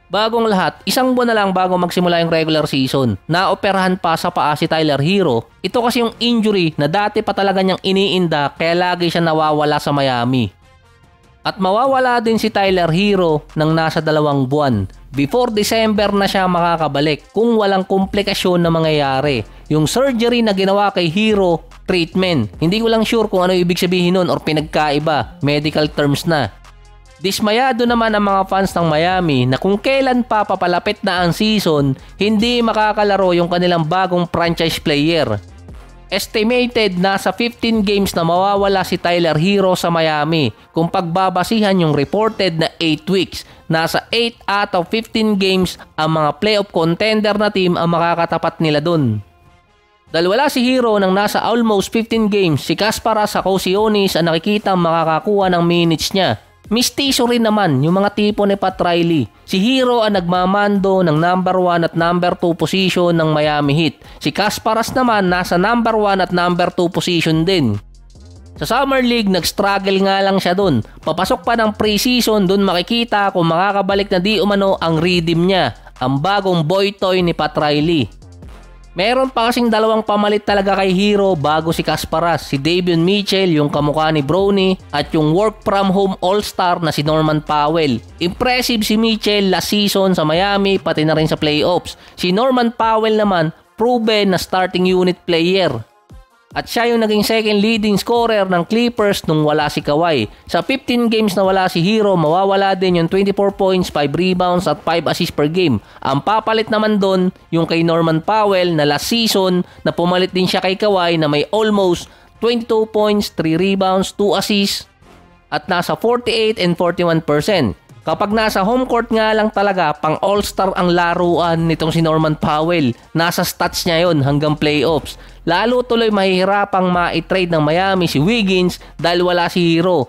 Bagong lahat, isang buwan na lang bago magsimula yung regular season, naoperahan pa sa paa si Tyler Hero. Ito kasi yung injury na dati pa talaga niyang iniinda kaya lagi siya nawawala sa Miami. At mawawala din si Tyler Hero ng nasa 2 buwan. Before December na siya makakabalik kung walang komplikasyon na mangyayari. Yung surgery na ginawa kay Hero, treatment. Hindi ko lang sure kung ano ibig sabihin nun or pinagkaiba, medical terms na. Dismayado naman ang mga fans ng Miami na kung kailan pa papalapit na ang season, hindi makakalaro yung kanilang bagong franchise player. Estimated nasa 15 games na mawawala si Tyler Hero sa Miami. Kung pagbabasihan yung reported na 8 weeks, nasa 8 out of 15 games ang mga playoff contender na team ang makakatapat nila dun. Dahil wala si Hero ng nasa almost 15 games, si Kasparas sa Cosionis ang nakikita makakakuha ng minutes niya. Mistiso rin naman yung mga tipo ni Pat Riley. Si Hero ang nagmamando ng number 1 at number 2 position ng Miami Heat. Si Kasparas naman nasa number 1 at number 2 position din. Sa Summer League, nag-struggle nga lang siya dun. Papasok pa ng preseason, dun makikita kung makakabalik na di umano ang rhythm niya, ang bagong boy toy ni Pat Riley. Meron pa kasing 2 pamalit talaga kay Hero bago si Kasparas, si Davion Mitchell yung kamukha ni Bronny at yung work from home all-star na si Norman Powell. Impressive si Mitchell last season sa Miami pati na rin sa playoffs. Si Norman Powell naman proven na starting unit player. At siya yung naging second leading scorer ng Clippers nung wala si Kawhi. Sa 15 games na wala si Hero, mawawala din yung 24 points, 5 rebounds at 5 assists per game. Ang papalit naman doon yung kay Norman Powell na last season na pumalit din siya kay Kawhi na may almost 22 points, 3 rebounds, 2 assists at nasa 48 and 41%. Kapag nasa home court nga lang talaga, pang all-star ang laruan nitong si Norman Powell. Nasa stats niya yon hanggang playoffs. Lalo tuloy mahihirapang ma-trade ng Miami si Wiggins dahil wala si Hero.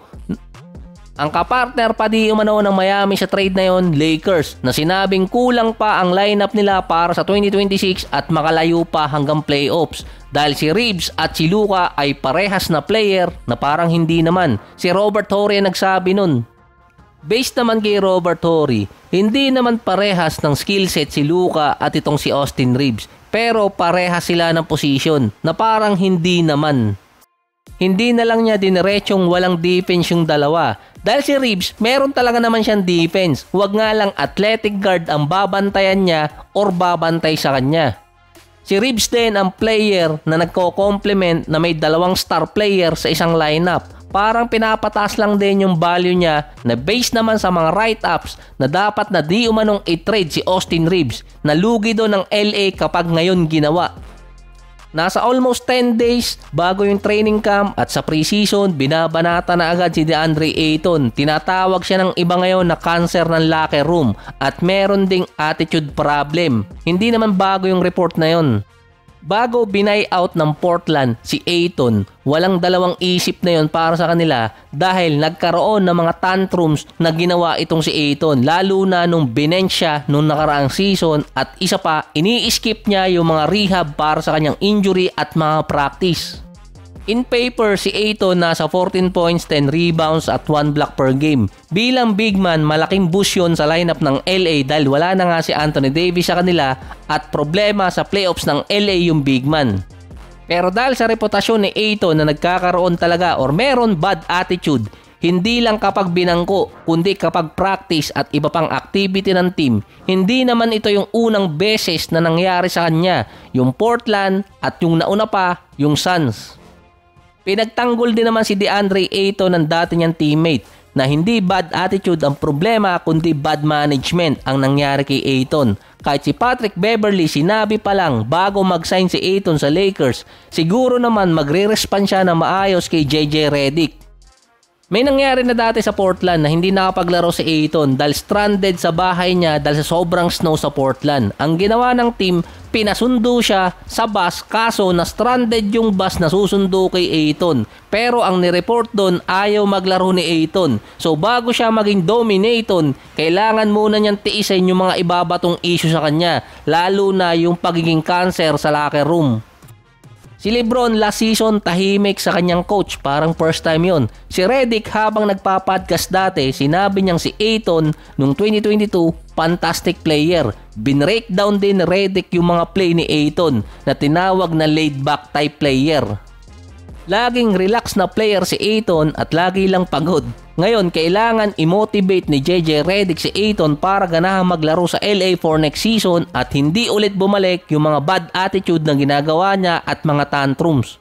Ang kapartner pa di umano ng Miami sa trade na yon, Lakers, na sinabing kulang pa ang lineup nila para sa 2026 at makalayo pa hanggang playoffs. Dahil si Reeves at si Luka ay parehas na player na parang hindi naman. Si Robert Horry nagsabi nun. Based naman kay Robert Horry, hindi naman parehas ng skill set si Luka at itong si Austin Reeves. Pero parehas sila ng position na parang hindi naman. Hindi na lang niya diniretsyong walang defense yung dalawa. Dahil si Reeves, meron talaga naman siyang defense. Huwag nga lang athletic guard ang babantayan niya or babantay sa kanya. Si Reeves din ang player na nagko-complement na may 2 star player sa isang lineup. Parang pinapataas lang din yung value niya na based naman sa mga write-ups na dapat na di umanong i-trade si Austin Reeves na lugi doon ng LA kapag ngayon ginawa. Nasa almost 10 days bago yung training camp at sa preseason, binabanata na agad si DeAndre Ayton. Tinatawag siya ng iba ngayon na cancer ng locker room at meron ding attitude problem. Hindi naman bago yung report na yon. Bago binay-out ng Portland si Ayton, walang dalawang isip na yon para sa kanila dahil nagkaroon ng mga tantrums na ginawa itong si Ayton, lalo na nung binench siya nung nakaraang season at isa pa, ini-skip niya yung mga rehab para sa kanyang injury at mga practice. In paper, si Ayton nasa 14 points, 10 rebounds at 1 block per game. Bilang big man, malaking boost yun sa lineup ng LA dahil wala na nga si Anthony Davis sa kanila at problema sa playoffs ng LA yung big man. Pero dahil sa reputasyon ni Ayton na nagkakaroon talaga or meron bad attitude, hindi lang kapag binangko, kundi kapag practice at iba pang activity ng team, hindi naman ito yung unang beses na nangyari sa kanya, yung Portland at yung nauna pa, yung Suns. Pinagtanggol din naman si DeAndre Ayton ng dati niyang teammate na hindi bad attitude ang problema kundi bad management ang nangyari kay Ayton. Kahit si Patrick Beverley sinabi pa lang bago mag-sign si Ayton sa Lakers, siguro naman magre-respond siya na maayos kay JJ Redick. May nangyari na dati sa Portland na hindi nakapaglaro si Ayton dahil stranded sa bahay niya dahil sa sobrang snow sa Portland. Ang ginawa ng team, pinasundo siya sa bus kaso na stranded yung bus na susundo kay Ayton. Pero ang nireport doon ayaw maglaro ni Ayton. So bago siya maging dominaton, kailangan muna niyang tiisin yung mga ibabatong issue sa kanya, lalo na yung pagiging cancer sa locker room. Si Lebron last season tahimik sa kanyang coach, parang first time yon. Si Redick habang nagpa-podcast dati, sinabi niyang si Ayton noong 2022, fantastic player. Binreakdown din ni Redick yung mga play ni Ayton na tinawag na laid back type player. Laging relax na player si Ayton at lagi lang pagod. Ngayon, kailangan i-motivate ni JJ Redick si Ayton para ganahang maglaro sa LA for next season at hindi ulit bumalik yung mga bad attitude na ginagawa niya at mga tantrums.